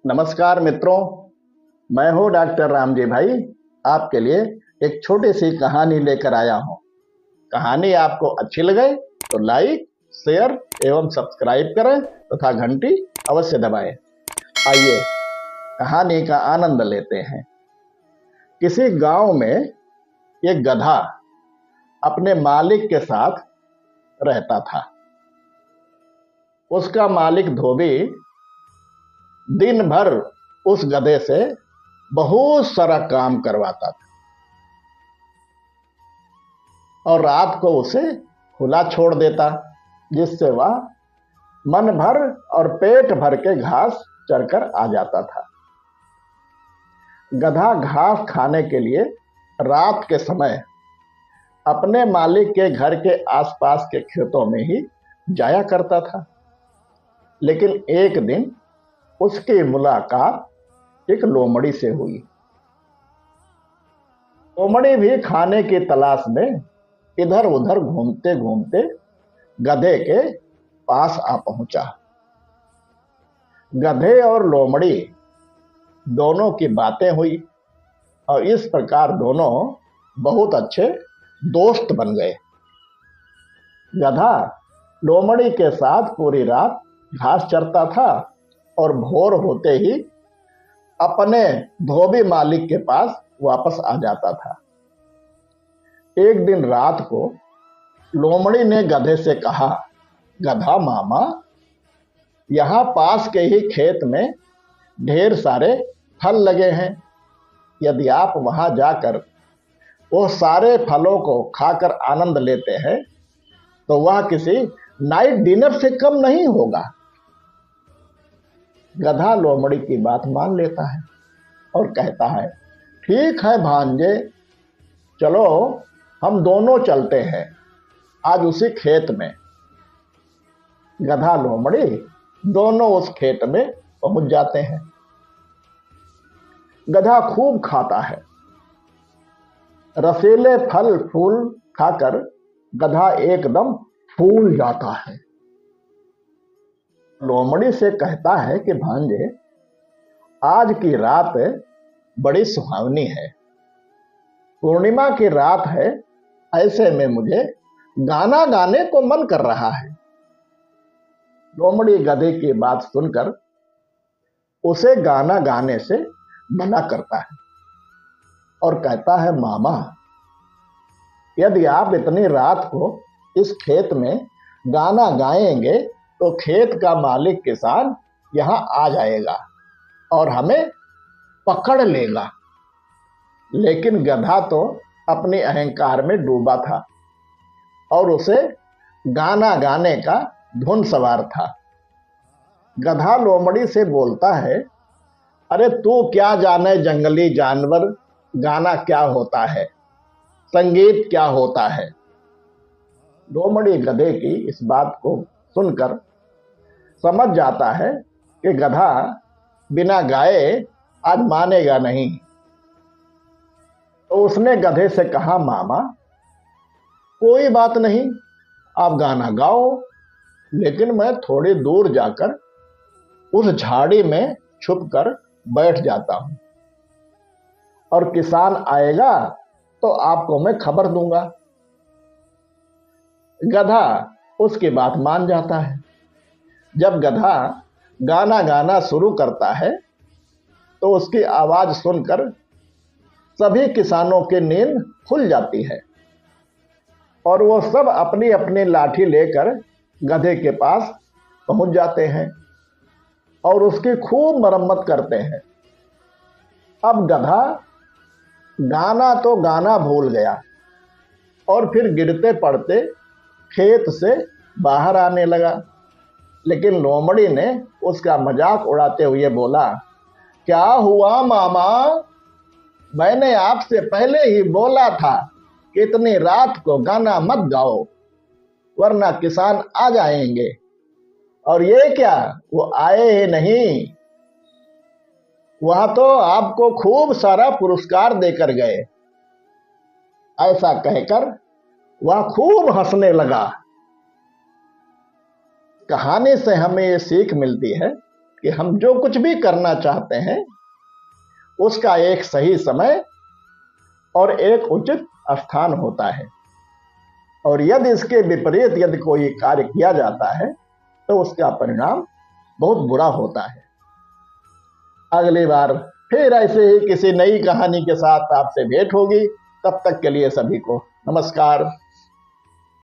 नमस्कार मित्रों, मैं हूं डॉक्टर रामजी भाई। आपके लिए एक छोटी सी कहानी लेकर आया हूं। कहानी आपको अच्छी लगे तो लाइक, शेयर एवं सब्सक्राइब करें तथा घंटी अवश्य दबाएं। आइए कहानी का आनंद लेते हैं। किसी गांव में एक गधा अपने मालिक के साथ रहता था। उसका मालिक धोबी दिन भर उस गधे से बहुत सारा काम करवाता था और रात को उसे खुला छोड़ देता, जिससे वह मन भर और पेट भर के घास चरकर आ जाता था। गधा घास खाने के लिए रात के समय अपने मालिक के घर के आसपास के खेतों में ही जाया करता था। लेकिन एक दिन उसकी मुलाकात एक लोमड़ी से हुई। लोमड़ी भी खाने की तलाश में इधर उधर घूमते घूमते गधे के पास आ पहुंचा। गधे और लोमड़ी दोनों की बातें हुई और इस प्रकार दोनों बहुत अच्छे दोस्त बन गए। गधा लोमड़ी के साथ पूरी रात घास चरता था और भोर होते ही अपने धोबी मालिक के पास वापस आ जाता था। एक दिन रात को लोमड़ी ने गधे से कहा, गधा मामा, यहाँ पास के ही खेत में ढेर सारे फल लगे हैं। यदि आप वहां जाकर वो सारे फलों को खाकर आनंद लेते हैं तो वह किसी नाइट डिनर से कम नहीं होगा। गधा लोमड़ी की बात मान लेता है और कहता है, ठीक है भांजे, चलो हम दोनों चलते हैं आज उसी खेत में। गधा लोमड़ी दोनों उस खेत में पहुंच जाते हैं। गधा खूब खाता है। रसीले फल फूल खाकर गधा एकदम फूल जाता है। लोमड़ी से कहता है कि भांजे, आज की रात बड़ी सुहावनी है। पूर्णिमा की रात है, ऐसे में मुझे गाना गाने को मन कर रहा है। लोमड़ी गधे की बात सुनकर उसे गाना गाने से मना करता है और कहता है, मामा, यदि आप इतनी रात को इस खेत में गाना गाएंगे तो खेत का मालिक किसान यहां आ जाएगा और हमें पकड़ लेगा। लेकिन गधा तो अपने अहंकार में डूबा था और उसे गाना गाने का धुन सवार था। गधा लोमड़ी से बोलता है, अरे तू क्या जाने जंगली जानवर, गाना क्या होता है, संगीत क्या होता है। लोमड़ी गधे की इस बात को सुनकर समझ जाता है कि गधा बिना गाए आज मानेगा नहीं। तो उसने गधे से कहा, मामा, कोई बात नहीं, आप गाना गाओ, लेकिन मैं थोड़ी दूर जाकर उस झाड़ी में छुपकर बैठ जाता हूं और किसान आएगा तो आपको मैं खबर दूंगा। गधा उसकी बात मान जाता है। जब गधा गाना गाना शुरू करता है तो उसकी आवाज सुनकर सभी किसानों की नींद खुल जाती है और वो सब अपनी अपनी लाठी लेकर गधे के पास पहुंच जाते हैं और उसकी खूब मरम्मत करते हैं। अब गधा गाना तो गाना भूल गया और फिर गिरते पड़ते खेत से बाहर आने लगा। लेकिन लोमड़ी ने उसका मजाक उड़ाते हुए बोला, क्या हुआ मामा, मैंने आपसे पहले ही बोला था कि इतनी रात को गाना मत गाओ वरना किसान आ जाएंगे। और ये क्या, वो आए ही नहीं, वहां तो आपको खूब सारा पुरस्कार देकर गए। ऐसा कहकर वह खूब हंसने लगा। कहानी से हमें ये सीख मिलती है कि हम जो कुछ भी करना चाहते हैं उसका एक सही समय और एक उचित स्थान होता है, और यदि इसके विपरीत यदि कोई कार्य किया जाता है तो उसका परिणाम बहुत बुरा होता है। अगली बार फिर ऐसे ही किसी नई कहानी के साथ आपसे भेंट होगी। तब तक के लिए सभी को नमस्कार।